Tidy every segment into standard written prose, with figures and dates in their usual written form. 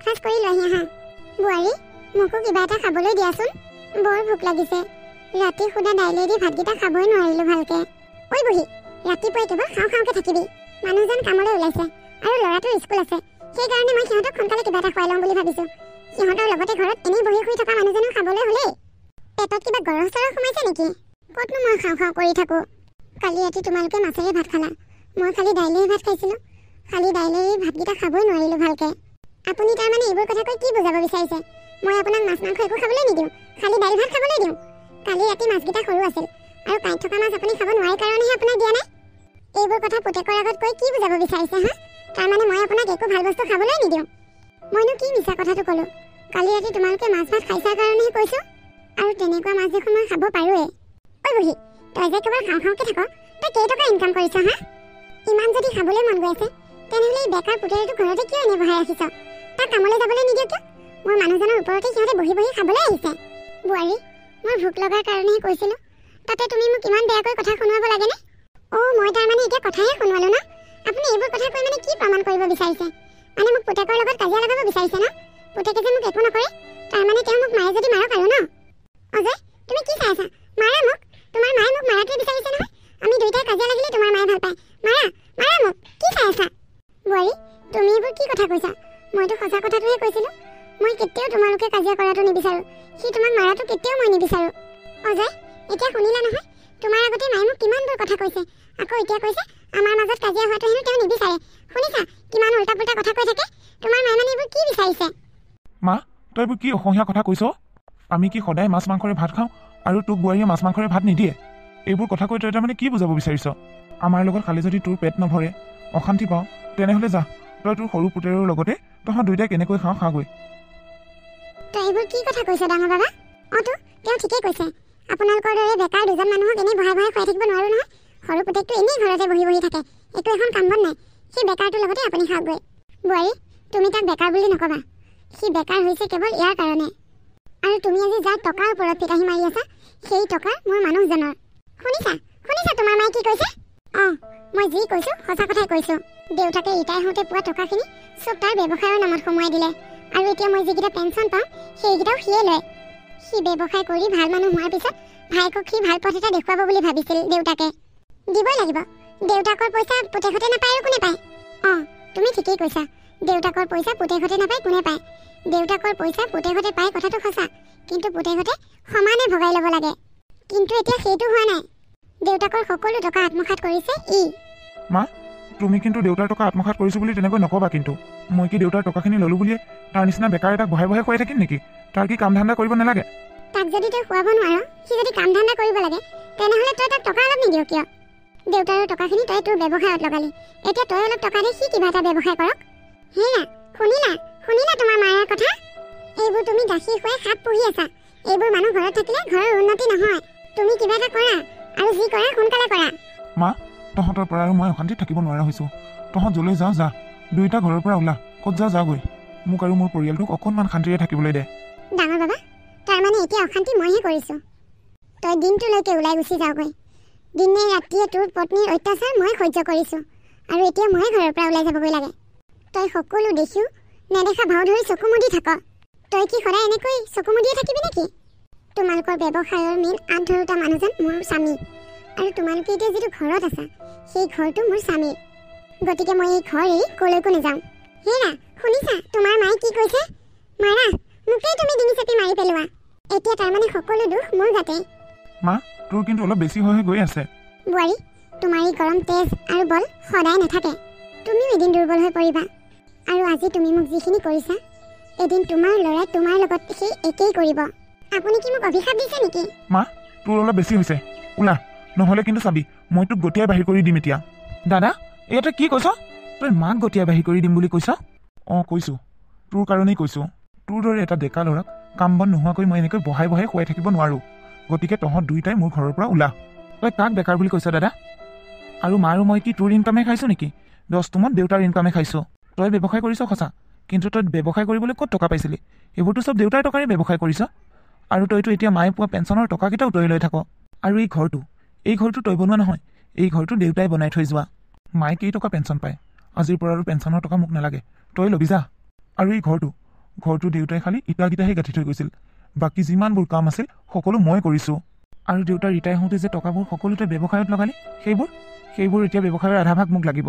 Breakfast কৰি লৈ আহা। বুঢ়ী, মোকো কিবা এটা খাবলৈ দিয়াচোন, বৰ ভোক লাগিছে। ৰাতি সুদা দাইলেদি ভাতকেইটা খাবই নোৱাৰিলো ভালকে। ঐ বুঢ়ী, ৰাতিপুৱাই কেৱল খাওঁ খাওঁকে থাকিবি। মানুহজন কামলৈ ওলাইছে আৰু ল'ৰাটোৰ স্কুল আছে, সেইকাৰণে মই সিহঁতক সোনকালে কিবা এটা খুৱাই লওঁ বুলি ভাবিছো। সিহঁতৰ লগতে ঘৰত এনেই বহি শুই থকা মানুহজনো খাবলৈ হ'লেই। পেটত কিবা গৰহ চৰহ সোমাইছে নেকি? ক'তনো মই খাওঁ খাওঁ কৰি থাকো। কালি ৰাতি তোমালোকে মাছেৰে ভাত খালা, মই খালি দাইলেৰে ভাত খাইছিলো। খালি দাইলেৰে ভাতকেইটা খাবই নোৱাৰিলো ভালকে। আপুনি তাৰমানে এইবোৰ কথা কৈ কি বুজাব বিচাৰিছে? মই আপোনাক মাছ মাংস একো খাবলৈ নিদিওঁ, খালি দাইল ভাত খাবলৈ দিওঁ। কালি ৰাতি মাছকেইটা সৰু আছিল আৰু কাঁইট থকা মাছ আপুনি খাব নোৱাৰে কাৰণেহে আপোনাক দিয়া নাই। এইবোৰ কথা পুতেকৰ আগত কৈ কি বুজাব বিচাৰিছে হা? তাৰমানে মই আপোনাক একো ভাল বস্তু খাবলৈ নিদিওঁ। মইনো কি মিছা কথাটো ক'লো? কালি ৰাতি তোমালোকে মাছ ভাত খাইছা কাৰণেহে কৈছো। আৰু তেনেকুৱা মাছ দেখোন মই খাব পাৰোঁৱে। ঐ বুঢ়ী, তই যে কেৱল খাওঁ খাওঁকে থাক, তই কেইটকা ইনকাম কৰিছ হা? ইমান যদি খাবলৈ মন গৈ আছে তেনেহ'লে এই বেকাৰ পুতেৰটো ঘৰতে কিয় এনে বহাই ৰাখিছ? তাক কামলৈ যাবলৈ নিদিয় কিয়? মোৰ মানুহজনৰ ওপৰতে সিহঁতে বহি বহি খাবলৈ আহিছে। বোৱাৰী, মই ভোক লগাৰ কাৰণেহে কৈছিলো, তাতে তুমি মোক ইমান বেয়াকৈ কথা শুনোৱাব লাগেনে? মই তাৰমানে এতিয়া কথাহে শুনোৱালো ন? আপুনি এইবোৰ কথা কৈ মানে কি প্ৰমাণ কৰিব বিচাৰিছে? মানে মোক পুতেকৰ লগত কাজিয়া লগাব বিচাৰিছে ন? পুতেকে যে মোক একো নকৰে, তাৰমানে তেওঁ মোক মাৰে যদি মাৰক আৰু ন? অজয়, তুমি কি চাই আছা? মাৰা মোক। তোমাৰ মায়ে মোক মাৰাটোৱে বিচাৰিছে নহয়। আমি দুইটাই কাজিয়া লাগিলে তোমাৰ মায়ে ভাল পায়। মাৰা মাৰা মোক। কি চাই আছা? বোৱাৰী, তুমি এইবোৰ কি কথা কৈছা? মইতো সঁচা কথাটোহে কৈছিলো। মই কেতিয়াও তোমালোকে কাজিয়া কৰাটো নিবিচাৰো, সি তোমাক মাৰাটো কেতিয়াও মই নিবিচাৰো। অজয়, এতিয়া শুনিলা নহয়? তোমাৰ আগতে মায়ে মোক কিমানবোৰ কথা কৈছে, আকৌ এতিয়া কৈছে আমাৰ মাজত কাজিয়া হোৱাটো হেনো তেওঁ নিবিচাৰে। শুনিছা কিমান উল্টা পুল্টা কথা কৈ থাকে? তোমাৰ মায়ে মানে এইবোৰ কি বিচাৰিছে? মা, তই এইবোৰ কি অসহ্য কথা কৈছ? আমি কি সদায় মাছ মাংসৰে ভাত খাওঁ আৰু তোক বোৱাৰীয়ে মাছ মাংসৰে ভাত নিদিয়ে? এইবোৰ কথা কৈ তই তাৰমানে কি বুজাব বিচাৰিছ? আমাৰ লগত খালি যদি তোৰ পেট নভৰে, অশান্তি পাওঁ, তেনেহ'লে যা, তই তোৰ সৰু পুতেৰৰ লগতে তহঁত দুইটাই কেনেকৈ খাওঁ খাগৈ। তই এইবোৰ কি কথা কৈছ ডাঙৰ বাবা? তো তেওঁ ঠিকেই কৈছে। আপোনালোকৰ দৰে বেকাৰ দুজন মানুহক এনেই বহাই বহাই খুৱাই থাকিব নোৱাৰো নহয়। সৰু পুতেকটো এনেই ঘৰতে বহি বহি থাকে, একো এখন কাম বন নাই। সেই বেকাৰটোৰ লগতে আপুনি খাওকগৈ। বোৱাৰী, তুমি তাক বেকাৰ বুলি নকবা। সি বেকাৰ হৈছে কেৱল ইয়াৰ কাৰণে। আৰু তুমি আজি যাৰ টকাৰ ওপৰত পিতাহী মাৰি আছা, সেই টকা মোৰ মানুহজনৰ। শুনিছা শুনিছা তোমাৰ মায়ে কি কৈছে? মই যি কৈছো সঁচা কথাই কৈছো। দেউতাকে ৰিটায়াৰ হওঁতে পোৱা টকাখিনি চব তাৰ ব্যৱসায়ৰ নামত সোমোৱাই দিলে। আৰু এতিয়া মই যিকেইটা পেঞ্চন পাওঁ সেইকেইটাও সিয়ে লয়। সি ব্যৱসায় কৰি ভাল মানুহ হোৱাৰ পিছত ভাইকক সি ভাল পথ এটা দেখুৱাব বুলি ভাবিছিল দেউতাকে। দিবই লাগিব। দেউতাকৰ পইচা পুতেকহঁতে নাপায় আৰু কোনে পায়? তুমি ঠিকেই কৈছা। দেউতাকৰ পইচা পুতেকহঁতে নাপায়, কোনে পায়? দেউতাকৰ পইচা পুতেকহঁতে পায় কথাটো সঁচা, কিন্তু পুতেকহঁতে সমানে ভগাই ল'ব লাগে। কিন্তু এতিয়া সেইটো হোৱা নাই। দেউতাকৰ সকলো টকা আত্মসাৎ কৰিছে ই। মা, তুমি কিন্তু দেউতাৰ টকা আত্মসাৎ কৰিছো বুলি তেনেকৈ নকবা কিন্তু। মই কি দেউতাৰ টকাখিনি ল'লো বুলিয়ে তাৰ নিচিনা বেকাৰ এটাক বহাই বহাই খুৱাই থাকিম নেকি? তাৰ কি কাম ধান্দা কৰিব নালাগে? তাক যদি তই খুৱাব নোৱাৰ, সি যদি কাম ধান্দা কৰিব লাগে, তেনেহ'লে তই তাক টকা অলপ নিদিয় কিয়? দেউতাৰৰ টকাখিনি তই তোৰ ব্যৱসায়ত লগালি, এতিয়া তই অলপ টকা দি সি কিবা এটা ব্যৱসায় কৰক। হেৰা, শুনিলা তোমাৰ মায়েৰ কথা? এইবোৰ তুমি গাখীৰ খুৱাই হাত পুহি আছা। এইবোৰ মানুহ ঘৰত থাকিলে ঘৰৰ উন্নতি নহয়। তুমি কিবা এটা কৰা, আৰু যি কৰা সোনকালে কৰা। মা, তহঁতৰ পৰা আৰু মই অশান্তিত থাকিব নোৱাৰা হৈছো। তহঁত যলৈ যাওঁ যা, দুইটা ঘৰৰ পৰা ওলা, ক'ত যাওঁ যাগৈ। মোক আৰু মোৰ পৰিয়ালটোক অকণমান শান্তিৰে থাকিবলৈ দে। ডাঙৰ বাবা, তাৰমানে এতিয়া অশান্তি মইহে কৰিছো। তই দিনটোলৈকে ওলাই গুচি যাওগৈ। দিনে ৰাতিয়ে তোৰ পত্নীৰ অত্যাচাৰ মই সহ্য কৰিছো, আৰু এতিয়া ময়ে ঘৰৰ পৰা ওলাই যাবগৈ লাগে। তই সকলো দেখিও নেদেখা ভাও ধৰি চকু মুদি থাক। তই কি সদায় এনেকৈ চকু মুদিয়ে থাকিবি নেকি? তোমালোকৰ ব্যৱসায়ৰ মেইন আঁত ধৰোতা মানুহজন মোৰ স্বামী, আৰু তোমালোকে এতিয়া যিটো ঘৰত আছা সেই ঘৰটো মোৰ স্বামীৰ। গতিকে মই এই ঘৰ এৰি কলৈকো নাযাওঁ। হেৰা, শুনিছা তোমাৰ মায়ে কি কৈছে? মাৰা, মোকেই তুমি ডিঙি চেপি মাৰি পেলোৱা। এতিয়া তাৰমানে সকলো দুখ মোৰ গাতে। মা, তোৰ কিন্তু অলপ বেছি হৈ গৈ আছে। বোৱাৰী, তোমাৰ এই গৰম তেজ আৰু বল সদায় নাথাকে। তুমিও এদিন দুৰ্বল হৈ পৰিবা। আৰু আজি তুমি মোক যিখিনি কৰিছা, এদিন তোমাৰ ল'ৰাই তোমাৰ লগত সেই একেই কৰিব। আপুনি কি মোক অভিশাপ দিছে নেকি? মা, তোৰ অলপ বেছি হৈছে। ওলা, নহ'লে কিন্তু চাবি মই তোক গতিয়াই বাহিৰ কৰি দিম এতিয়া। দাদা, এয়া তই কি কৈছ? তই মাক গতিয়াই বাহিৰ কৰি দিম বুলি কৈছ? কৈছোঁ। তোৰ কাৰণেই কৈছোঁ। তোৰ দৰে এটা ডেকা ল'ৰাক কাম বন নোহোৱাকৈ মই এনেকৈ বহাই বহাই খুৱাই থাকিব নোৱাৰোঁ। গতিকে তহঁত দুইটাই মোৰ ঘৰৰ পৰা ওলা। তই কাক বেকাৰ বুলি কৈছ দাদা? আৰু মা আৰু মই কি তোৰ ইনকামে খাইছোঁ নেকি? 10 টোমত দেউতাৰ ইনকামে খাইছোঁ। তই ব্যৱসায় কৰিছ সঁচা, কিন্তু তই ব্যৱসায় কৰিবলৈ ক'ত টকা পাইছিলি? এইবোৰতো চব দেউতাৰ টকাৰে ব্যৱসায় কৰিছ। আৰু তইতো এতিয়া মায়ে পোৱা পেঞ্চনৰ টকাকেইটাও তই লৈ থাক। আৰু এই ঘৰটো তই বনোৱা নহয়, এই ঘৰটো দেউতাই বনাই থৈ যোৱা। মায়ে কেইটকা পেঞ্চন পায়? আজিৰ পৰা আৰু পেঞ্চনৰ টকা মোক নালাগে, তই ল'বি যা। আৰু এই ঘৰটো ঘৰটো দেউতাই খালি ইটাকেইটাহে গাঁঠি থৈ গৈছিল। বাকী যিমানবোৰ কাম আছিল সকলো মই কৰিছোঁ। আৰু দেউতা ৰিটায়াৰ হওঁতে যে টকাবোৰ সকলোতে ব্যৱসায়ত লগালি, সেইবোৰ এতিয়া ব্যৱসায়ৰ আধা ভাগ মোক লাগিব।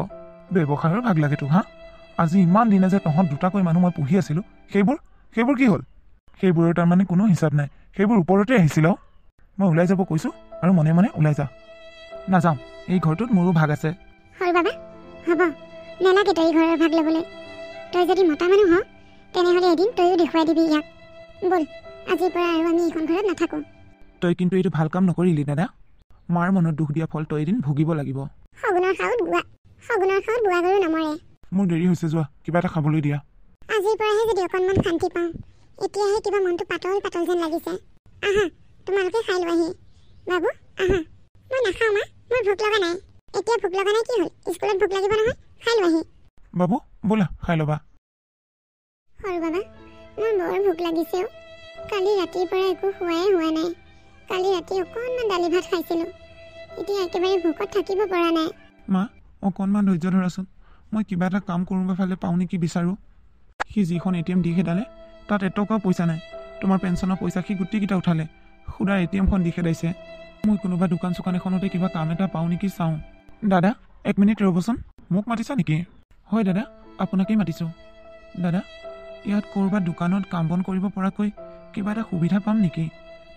ব্যৱসায়ৰ ভাগ লাগে তোক? হা, আজি ইমান দিনে যে তহঁত দুটাকৈ মানুহ মই পুহি আছিলোঁ, সেইবোৰ কি হ'ল? সেইবোৰৰ তাৰমানে কোনো হিচাপ নাই, সেইবোৰ ওপৰতে আহিছিল। মই ওলাই যাব কৈছোঁ আৰু মনে মনে ওলাই যা। নাযাওঁ, এই ঘৰটোত মোৰো ভাগ আছে। হ'ল বাবা, হ'ব, নেলাগে তই ঘৰৰ ভাগ ল'বলৈ। তই যদি মতা মানুহ হ তেনেহ'লে এদিন তয়ো দেখুৱাই দিবি ইয়াক। ব'ল, আজিৰ পৰা আৰু আমি এইখন ঘৰত নাথাকোঁ। তই কিন্তু এইটো ভাল কাম নকৰিলি দাদা। মাৰ মনত দুখ দিয়া ফল তই এদিন ভুগিব লাগিব। সগুনৰ খাওঁত বুঢ়া গৰু নমৰে। মোৰ দেৰি হৈছে, যোৱা কিবা এটা খাবলৈ দিয়া। আজিৰ পৰাহে যদি অকণমান শান্তি পাওঁ, এতিয়াহে কিবা মনটো পাতল পাতল যেন লাগিছে। আহা, তোমালোকে খাই লোৱাহি। বাবু আহা। মই নাখাওঁ মা, মোৰ ভোক লগা নাই। এতিয়া ভোক লগা নাই কি হ'ল? স্কুলত ভোক লাগিব নহয়, খাই লোৱাহি। বাবু ব'লা খাই ল'বা। সৰু বাবা, মোৰ বৰ ভোক লাগিছেও। কালি ৰাতিৰ পৰা একো খোৱাই হোৱা নাই। কালি ৰাতি অকণমান দালি ভাত খাইছিলোঁ, এতিয়া একেবাৰে ভোকত থাকিব পৰা নাই। মা অকণমান ধৈৰ্য ধৰাচোন, মই কিবা এটা কাম কৰোঁ ফালে পাওঁ নেকি বিচাৰোঁ। সি যিখন ATM দি খেদালে তাত এটকাও পইচা নাই। তোমাৰ পেঞ্চনৰ পইচা সি গোটেইকেইটা উঠালে, সুদা ATMখন দি খেদাইছে। মই কোনোবা দোকান চোকান এখনতে কিবা কাম এটা পাওঁ নেকি চাওঁ। দাদা 1 মিনিট ৰ'বচোন। মোক মাতিছা নেকি? হয় দাদা, আপোনাকেই মাতিছোঁ। দাদা, ইয়াত ক'ৰবাত দোকানত কাম বন কৰিব পৰাকৈ কিবা এটা সুবিধা পাম নেকি?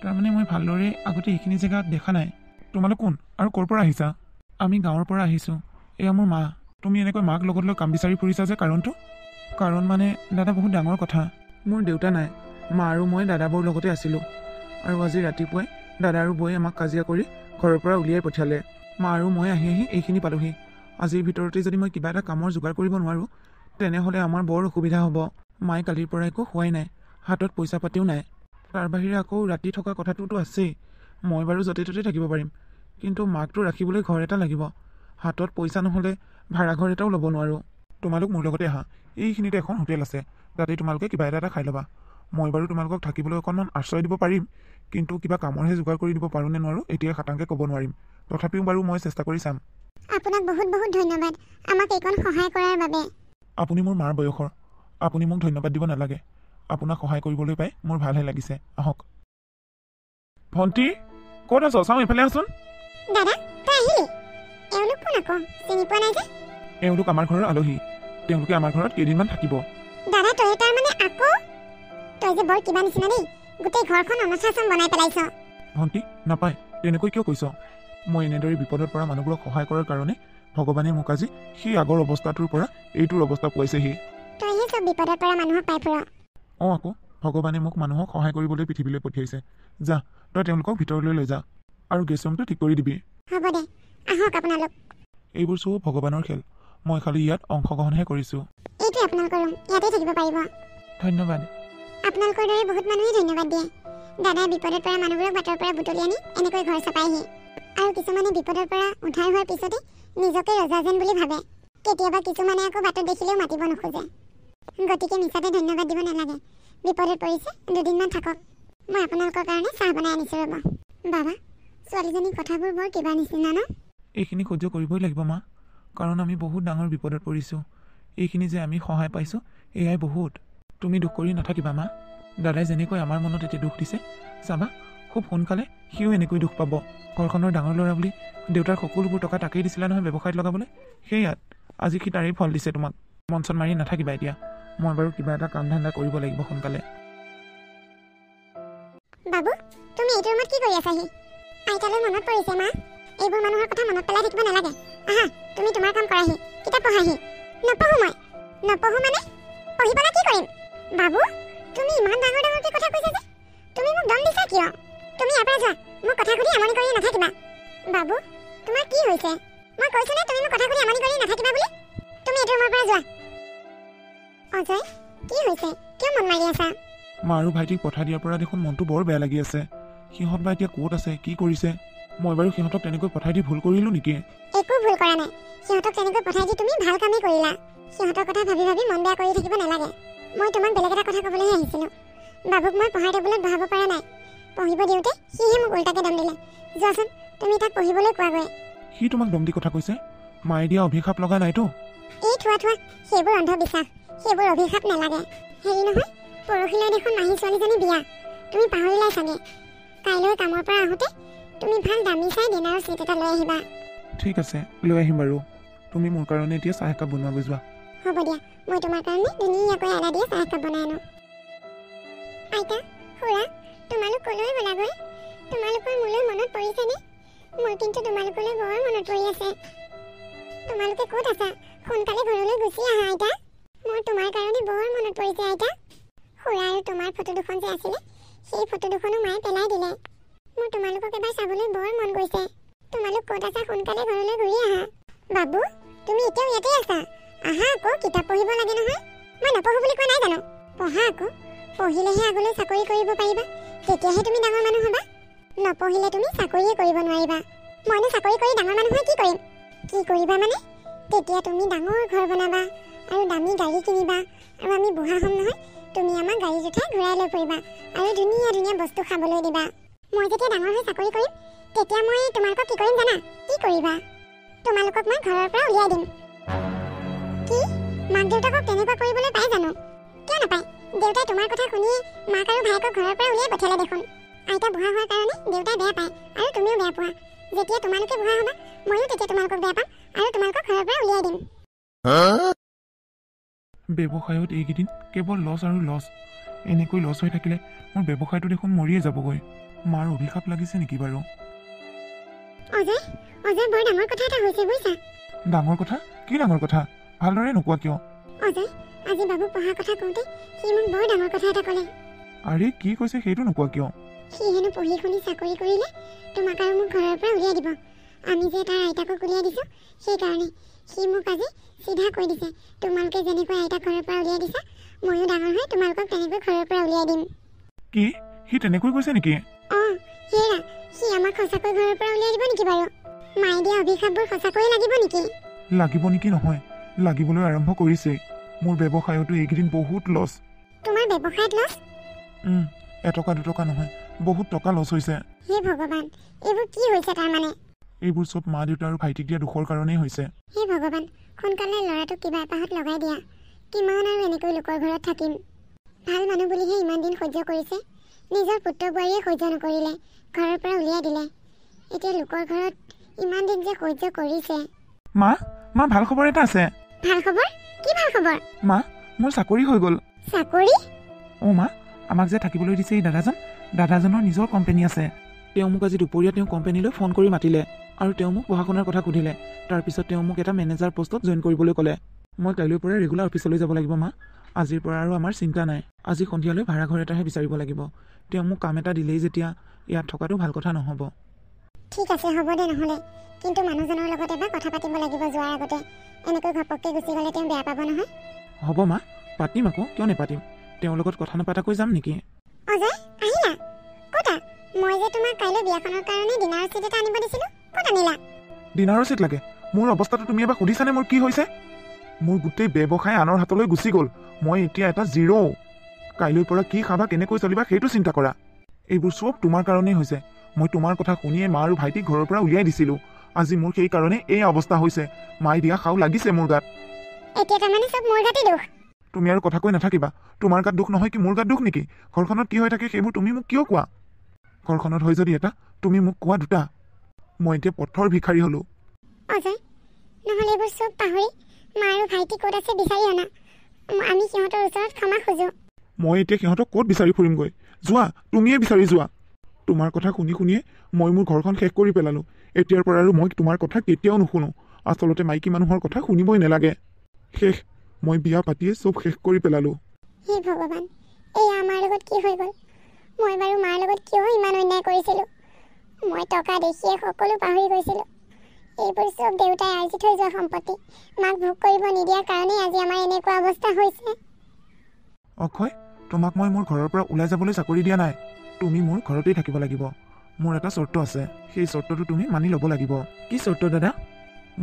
তাৰমানে মই ভালদৰে আগতে এইখিনি জেগাত দেখা নাই। তোমালোক কোন আৰু ক'ৰ পৰা আহিছা? আমি গাঁৱৰ পৰা আহিছোঁ। এয়া মোৰ মা। তুমি এনেকৈ মাক লগত লৈ কাম বিচাৰি ফুৰিছা যে, কাৰণটো? কাৰণ মানে দাদা বহুত ডাঙৰ কথা। মোৰ দেউতা নাই, মা আৰু মই দাদা বৌৰ লগতে আছিলোঁ। আৰু আজি ৰাতিপুৱাই দাদা আৰু বৌয়ে আমাক কাজিয়া কৰি ঘৰৰ পৰা উলিয়াই পঠিয়ালে। মা আৰু মই আহি এইখিনি পালোহি। আজিৰ ভিতৰতে যদি মই কিবা এটা কামৰ যোগাৰ কৰিব নোৱাৰোঁ তেনেহ'লে আমাৰ বৰ অসুবিধা হ'ব। মায়ে কালিৰ পৰা একো খোৱাই নাই, হাতত পইচা পাতিও নাই। তাৰ বাহিৰে আকৌ ৰাতি থকা কথাটোতো আছেই। মই বাৰু য'তে ত'তে থাকিব পাৰিম, কিন্তু মাকটো ৰাখিবলৈ ঘৰ এটা লাগিব। হাতত পইচা নহ'লে ভাড়াঘৰ এটাও ল'ব নোৱাৰোঁ। তোমালোক মোৰ লগতে আহা, এইখিনিতে এখন হোটেল আছে, তাতে তোমালোকে কিবা এটা খাই ল'বা। মই বাৰু তোমালোকক থাকিবলৈ অকণমান আশ্ৰয় দিব পাৰিম, কিন্তু কিবা কামৰহে যোগাৰ কৰি দিব পাৰোঁ নে নোৱাৰোঁ এতিয়া খাটাংকৈ ক'ব নোৱাৰিম। তথাপিও বাৰু মই চেষ্টা কৰি চাম। আপোনাক বহুত বহুত ধন্যবাদ আমাক এইকণ সহায় কৰাৰ বাবে। আপুনি মোৰ মাৰ বয়সৰ, আপুনি মোক ধন্যবাদ দিব নালাগে। আপোনাক সহায় কৰিবলৈ পাই মোৰ ভালহে লাগিছে। আহক। ভণ্টি ক'ত আছ? চাওঁ এইফালে আহচোন। দাদা তই আহিলি? এওঁলোক কোন আকৌ? চিনি পোৱা নাই যে। এওঁলোক আমাৰ ঘৰৰ আলহী, তেওঁলোকে আমাৰ ঘৰত কেইদিনমান থাকিব। দাদা তই তাৰমানে আকৌ? তই যে বৰ কিবা নিচিনা দেই, গোটেই ঘৰখন অনাথাশ্ৰম বনাই পেলাইছ। ভণ্টি নাপায়, তেনেকৈ কিয় কৈছ? মই এনেদৰে বিপদত পৰা মানুহবোৰক সহায় কৰাৰ কাৰণে ভগৱানে মোক আজি সেই আগৰ অৱস্থাটোৰ পৰা এইটোৰ অৱস্থা পোৱাইছেহি। তইহে চব বিপদত পৰা মানুহক পাই ফুৰ। আকৌ ভগৱানে মোক মানুহক সহায় কৰিবলৈ পৃথিৱীলৈ পঠিয়াইছে। যা, তই তেওঁলোকক ভিতৰলৈ লৈ যা আৰু গেছ ৰুমটো ঠিক কৰি দিবি। হ'ব দে, আহক আপোনালোক। এইবোৰ চব ভগৱানৰ খেল, মই খালি ইয়াত অংশগ্ৰহণহে কৰিছোঁ। এইটোৱে আপোনালোকৰ ৰুম, ইয়াতে থাকিব পাৰিব। ধন্যবাদ। আপোনালোকৰ দৰে বহুত মানুহে ধন্যবাদ দিয়ে। দাদাই বিপদত পৰা মানুহবোৰক বাটৰ পৰা বুটলি আনি এনেকৈ ঘৰ চপাইহি। আৰু কিছুমানে বিপদৰ পৰা উদ্ধাৰ হোৱাৰ পিছতে নিজকে ৰজা যেন বুলি ভাবে। কেতিয়াবা কিছুমানে আকৌ বাটত দেখিলেও মাতিব নোখোজে। গতিকে মিছাতে ধন্যবাদ দিব নালাগে। বিপদত পৰিছে, দুদিনমান থাকক। মই আপোনালোকৰ কাৰণে চাহ বনাই আনিছোঁ ৰ'ব। বাবা, ছোৱালীজনীৰ কথাবোৰ বৰ কিবা নিচিনা ন? এইখিনি সহ্য কৰিবই লাগিব মা, কাৰণ আমি বহুত ডাঙৰ বিপদত পৰিছোঁ। এইখিনি যে আমি সহায় পাইছোঁ এয়াই বহুত। তুমি দুখ কৰি নাথাকিবা মা। দাদাই যেনেকৈ আমাৰ মনত এতিয়া দুখ দিছে, চাবা খুব সোনকালে সিও এনেকৈ দুখ পাব। ঘৰখনৰ ডাঙৰ ল'ৰা বুলি দেউতাৰ সকলোবোৰ টকা তাকেই দিছিলা নহয় ব্যৱসায়ত লগাবলৈ। সেয়াত আজি সি তাৰেই ফল দিছে তোমাক। মন চন মাৰি নাথাকিবা এতিয়া। মই বাৰু কিবা এটা কাম ধান্দা কৰিব লাগিব সোনকালে। বাবু, তুমি এইটো ৰুমত কি কৰি আছাহি? আইতালৈ মনত পৰিছে মা। এইবোৰ মানুহৰ কথা মনত পেলাই থাকিব নালাগে। আহা, তুমি তোমাৰ কাম কৰাহি, কিতাপ পঢ়াহি। নপঢ়ো মই। নপঢ়ো মানে? পঢ়ি পেলাই কি কৰিম? বাবু, তুমি ইমান ডাঙৰ ডাঙৰকৈ কথা কৈছা যে, তুমি মোক দম দিছা কিয়? তুমি ইয়াৰ পৰা যোৱা, মোক কথা সুধি আমনি কৰি নাথাকিবা। বাবু, তোমাৰ কি হৈছে? মই কৈছো নে তুমি মোক কথা সুধি আমনি কৰি নাথাকিবা বুলি? তুমি এইটো ৰুমৰ পৰা যোৱা। অজয়, কি হৈছে? কিয় মন মাৰি আছা? মা আৰু ভাইটিক পঠাই দিয়াৰ পৰা দেখোন মনটো বৰ বেয়া লাগি আছে। সিহঁত বা এতিয়া ক'ত আছে, কি কৰিছে? মই বাৰু সিহঁতক তেনেকৈ পঠাই দি ভুল কৰিলোঁ নেকি? একো ভুল কৰা নাই। সিহঁতক তেনেকৈ পঠাই দি তুমি ভাল কামেই কৰিলা। সিহঁতৰ কথা ভাবি ভাবি মন বেয়া কৰি থাকিব নালাগে। মই তোমাক বেলেগ এটা কথা ক'বলৈহে আহিছিলোঁ। বাবুক মই পঢ়াই টেবুলত বহাব পৰা নাই। পঢ়িব দিওঁতে সিহে মোক উল্টাকৈ দম দিলে। যোৱাচোন, তুমি তাক পঢ়িবলৈ কোৱাগৈ। সি তোমাক দম দি কথা কৈছে? মায়ে দিয়া অভিশাপ লগা নাইতো? এই থোৱা থোৱা, সেইবোৰ অন্ধবিশ্বাস, সেইবোৰ অভিশাপ নালাগে। হেৰি নহয়, পৰহিলৈ দেখোন মাহী ছোৱালীজনী বিয়া তুমি পাহৰিলাই চাগে কাইলৈ কামৰ পৰা আহোঁতে তুমি ভাল দামী চাই ডিনাৰৰ ছেট এটা লৈ আহিবা ঠিক আছে লৈ আহিম বাৰু তুমি মোৰ কাৰণে এতিয়া চাহ একাপ বনোৱা যোৱা হ'ব দিয়া মই তোমাৰ কাৰণে ধুনীয়াকৈ আদা দিয়া চাহ একাপ বনাই আনো আইতা খুৰা তোমালোক কলৈ গ'লাগৈ তোমালোকৰ মোলৈ মনত পৰিছেনে মোৰ কিন্তু তোমালোকলৈ বৰ মনত পৰি আছে তোমালোকে ক'ত আছা সোনকালে ঘৰলৈ গুচি আহা আইতা মোৰ তোমাৰ কাৰণে বৰ মনত পৰিছে আইতা খুৰা আৰু তোমাৰ ফটো দুখন যে আছিলে সেই ফটো দুখনো মায়ে পেলাই দিলে মোৰ তোমালোকক এবাৰ চাবলৈ বৰ মন গৈছে তোমালোক ক'ত আছা সোনকালে ঘৰলৈ ঘূৰি আহা বাবু তুমি এতিয়াও ইয়াতে আছা আহা আকৌ কিতাপ পঢ়িব লাগে নহয় মই নপঢ়ো বুলি কোৱা নাই জানো পঢ়া আকৌ পঢ়িলেহে আগলৈ চাকৰি কৰিব পাৰিবা তেতিয়াহে তুমি ডাঙৰ মানুহ হ'বা নপঢ়িলে তুমি চাকৰিয়ে কৰিব নোৱাৰিবা মইনো চাকৰি কৰি ডাঙৰ মানুহ হৈ কি কৰিম কি কৰিবা মানে তেতিয়া তুমি ডাঙৰ ঘৰ বনাবা আৰু দামী গাড়ী কিনিবা আৰু আমি বুঢ়া হ'ম নহয় তুমি আমাক গাড়ীত উঠাই ঘূৰাই লৈ ফুৰিবা আৰু ধুনীয়া ধুনীয়া বস্তু খাবলৈ দিবা মই যেতিয়া ডাঙৰ হৈ চাকৰি কৰিম তেতিয়া মই তোমালোকক কি কৰিম জানা কি কৰিবা তোমালোকক মই ঘৰৰ পৰা উলিয়াই দিম কি মাক দেউতাকক তেনেকুৱা কৰিবলৈ পাই জানো কিয় নাপায় দেউতাই তোমাৰ কথা শুনিয়ে মাক আৰু ভাইকক ঘৰৰ পৰা উলিয়াই পঠিয়ালে দেখোন আইতা বুঢ়া হোৱাৰ কাৰণে দেউতাই বেয়া পায় আৰু তুমিও বেয়া পোৱা যেতিয়া তোমালোকে বুঢ়া হ'বা ময়ো তেতিয়া তোমালোকক বেয়া পাম আৰু তোমালোকক ঘৰৰ পৰা উলিয়াই দিম ব্যৱসায়ত এইকেইদিন কেৱল লছ আৰু লছ এনেকৈ লছ হৈ থাকিলে মোৰ ব্যৱসায়টো দেখোন মৰিয়ে যাবগৈ মাৰ অভিশাপ লাগিছে নেকি বাৰু অজয় অজয় বৰ ডাঙৰ কথা এটা হৈছে বুজিছা ডাঙৰ কথা কি ডাঙৰ কথা ভালদৰে নোকোৱা কিয় অজয় আজি বাবুক পঢ়াৰ কথা কওঁতে সি মোক বৰ ডাঙৰ কথা এটা ক'লে আৰে কি কৈছে সেইটো নোকোৱা কিয় সি হেনো পঢ়ি শুনি চাকৰি কৰিলে তোমাক আৰু মোক ঘৰৰ পৰা উলিয়াই দিব আমি যে তাৰ আইতাকক উলিয়াই দিছোঁ সেইকাৰণে সি মোক আজি চিধা কৈ দিছে তোমালোকে যেনেকৈ আইতাক ঘৰৰ পৰা উলিয়াই দিছা ময়ো ডাঙৰ হৈ তোমালোকক তেনেকৈ ঘৰৰ পৰা উলিয়াই দিম কি সি তেনেকৈ কৈছে নেকি অঁ হেৰা সি আমাক সঁচাকৈ ঘৰৰ পৰা উলিয়াই দিব নেকি বাৰু মায়ে দিয়া অভিশাপবোৰ সঁচাকৈয়ে লাগিব নেকি লাগিব নেকি নহয় লাগিবলৈ আৰম্ভ কৰিছেই মোৰ ব্যৱসায়তো এইকেইদিন বহুত লছ তোমাৰ ব্যৱসায়ত লছ এটকা দুটকা নহয় বহুত টকা লছ হৈছে হে ভগৱান এইবোৰ কি হৈছে তাৰমানে এইবোৰ চব মা দেউতা আৰু ভাইটিক দিয়া দুখৰ কাৰণেই হৈছে হে ভগৱান সোনকালে ল'ৰাটোক কিবা এপাহত লগাই দিয়া কিমান আৰু এনেকৈ লোকৰ ঘৰত থাকিম ভাল মানুহ বুলিহে ইমান দিন সহ্য কৰিছে নিজৰ পুত্ৰ বোৱাৰীয়ে সহ্য নকৰিলে ঘৰৰ পৰা উলিয়াই দিলে এতিয়া লোকৰ ঘৰত ইমান দিন যে সহ্য কৰিছে মা ভাল খবৰ এটা আছে ভাল খবৰ কি ভাল খবৰ মা মোৰ চাকৰি হৈ গ'ল চাকৰি অঁ মা আমাক যে থাকিবলৈ দিছে এই দাদাজনৰ নিজৰ কোম্পানী আছে তেওঁ মোক আজি দুপৰীয়া তেওঁ কোম্পানীলৈ ফোন কৰি মাতিলে আৰু তেওঁ মোক পঢ়া শুনাৰ কথা সুধিলে তাৰপিছত তেওঁ মোক এটা মেনেজাৰ পষ্টত জইন কৰিবলৈ ক'লে মই কাইলৈৰ পৰা ৰেগুলাৰ অফিচলৈ যাব লাগিব মা আজিৰ পৰা আৰু আমাৰ চিন্তা নাই আজি সন্ধিয়ালৈ ভাড়া ঘৰ এটাহে বিচাৰিব লাগিব তেওঁ মোক কাম এটা দিলেই যেতিয়া ইয়াত থকাটো ভাল কথা নহ'ব ঠিক আছে হ'ব দে নহ'লে কিন্তু মানুহজনৰ লগত এবাৰ কথা পাতিব লাগিব যোৱাৰ আগতে এনেকৈ ঘপককৈ গুচি গ'লে তেওঁ বেয়া পাব নহয় হ'ব মা পাতিম আকৌ কিয় নেপাতিম তেওঁৰ লগত কথা নাপাতাকৈ যাম নেকি অজয় আহিলা ক'তা মই যে তোমাক কাইলৈ বিয়াখনৰ কাৰণে ডিনাৰৰ ছেট এটা আনিব দিছিলোঁ ক'ত আনিলা ডিনাৰৰ ছেট লাগে মোৰ অৱস্থাটো তুমি এবাৰ সুধিছানে মোৰ কি হৈছে মোৰ গোটেই ব্যৱসায় আনৰ হাতলৈ গুচি গ'ল মই এতিয়া এটা জিৰ' কাইলৈৰ পৰা কি খাবা কেনেকৈ চলিবা সেইটো চিন্তা কৰা এইবোৰ চব তোমাৰ কাৰণেই হৈছে মই তোমাৰ কথা শুনিয়ে মা আৰু ভাইটিক ঘৰৰ পৰা উলিয়াই দিছিলোঁ আজি মোৰ সেই কাৰণে এই অৱস্থা হৈছে মায়ে দিয়া খাও লাগিছে মোৰ গাত এতিয়া তাৰমানে চব মোৰ গাতে দোষ তুমি আৰু কথা কৈ নাথাকিবা তোমাৰ গাত দুখ নহয় কি মোৰ গাত দুখ নেকি ঘৰখনত কি হৈ থাকে সেইবোৰ তুমি মোক কিয় কোৱা ঘৰখনত হৈ যদি এটা তুমি মোক কোৱা দুটা মই এতিয়া পথৰ ভিখাৰী হ'লো অজয় নহ'লে এইবোৰ চব পাহৰি মা আৰু ভাইটি ক'ত আছে বিচাৰি আনা আমি সিহঁতৰ ওচৰত ক্ষমা খোজো মই এতিয়া সিহঁতক ক'ত বিচাৰি ফুৰিমগৈ যোৱা তুমিয়ে বিচাৰি যোৱা তোমাৰ কথা শুনি শুনিয়ে মই মোৰ ঘৰখন শেষ কৰি পেলালোঁ এতিয়াৰ পৰা আৰু মই তোমাৰ কথা কেতিয়াও নুশুনো আচলতে মাইকী মানুহৰ কথা শুনিবই নালাগে শেষ মই বিয়া পাতিয়ে চব শেষ কৰি পেলালোঁ হে ভগৱান এয়া আমাৰ লগত কি হৈ গ'ল মই বাৰু মাৰ লগত কিয় ইমান অন্যায় কৰিছিলোঁ মই টকা দেখিয়ে সকলো পাহৰি গৈছিলোঁ এইবোৰ চব দেউতাই আৰ্জি থৈ যোৱা সম্পত্তি মাক ভোগ কৰিব নিদিয়াৰ কাৰণেই আজি আমাৰ এনেকুৱা অৱস্থা হৈছে অক্ষয় তোমাক মই মোৰ ঘৰৰ পৰা ওলাই যাবলৈ চাকৰি দিয়া নাই তুমি মোৰ ঘৰতেই থাকিব লাগিব মোৰ এটা চৰ্ত আছে সেই চৰ্তটো তুমি মানি ল'ব লাগিব কি চৰ্ত দাদা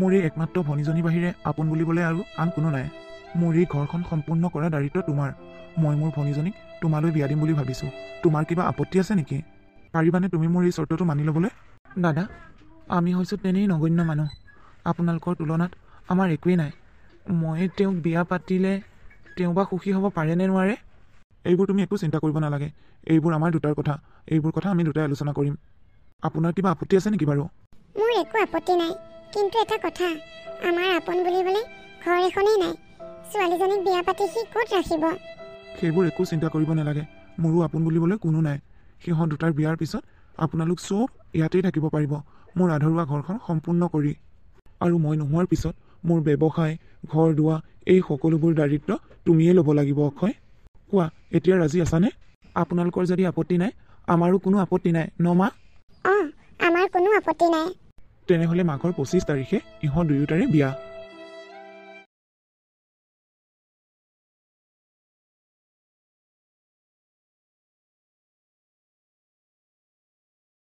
মোৰ এই একমাত্ৰ ভনীজনীৰ বাহিৰে আপোন বুলিবলৈ আৰু আন কোনো নাই মোৰ এই ঘৰখন সম্পূৰ্ণ কৰা দায়িত্ব তোমাৰ মই মোৰ ভনীজনীক তোমালৈ বিয়া দিম বুলি ভাবিছোঁ তোমাৰ কিবা আপত্তি আছে নেকি পাৰিবানে তুমি মোৰ এই চৰ্তটো মানি ল'বলৈ দাদা আমি হৈছোঁ তেনেই নগণ্য মানুহ আপোনালোকৰ তুলনাত আমাৰ একোৱেই নাই মই তেওঁক বিয়া পাতিলে তেওঁ বা সুখী হ'ব পাৰে নে নোৱাৰে এইবোৰ তুমি একো চিন্তা কৰিব নালাগে। এইবোৰ আমাৰ দুটাৰ কথা। এইবোৰ কথা আমি দুটাই আলোচনা কৰিম। আপোনাৰ কিবা আপত্তি আছে নেকি বাৰু? মোৰ একো আপত্তি নাই, কিন্তু এটা কথা, আমাৰ আপোন বুলিবলৈ ঘৰ এখনেই নাই। ছোৱালীজনীক বিয়া পাতি সি ক'ত ৰাখিব? সেইবোৰ একো চিন্তা কৰিব নালাগে। মোৰো আপোন বুলিবলৈ কোনো নাই। সিহঁত দুটাৰ বিয়াৰ পিছত আপোনালোক চব ইয়াতেই থাকিব পাৰিব, মোৰ আধৰুৱা ঘৰখন সম্পূৰ্ণ কৰি। আৰু মই নোহোৱাৰ পিছত মোৰ ব্যৱসায়, ঘৰ দুৱাৰ, এই সকলোবোৰ দায়িত্ব তুমিয়েই ল'ব লাগিব অক্ষয়। কোৱা, এতিয়া ৰাজি আছানে? আপোনালোকৰ যদি আপত্তি নাই, আমাৰো কোনো আপত্তি নাই ন মা? অঁ, আমাৰ কোনো আপত্তি নাই। তেনেহ'লে মাঘৰ 25 তাৰিখে ইহঁত দুয়োটাৰে বিয়া।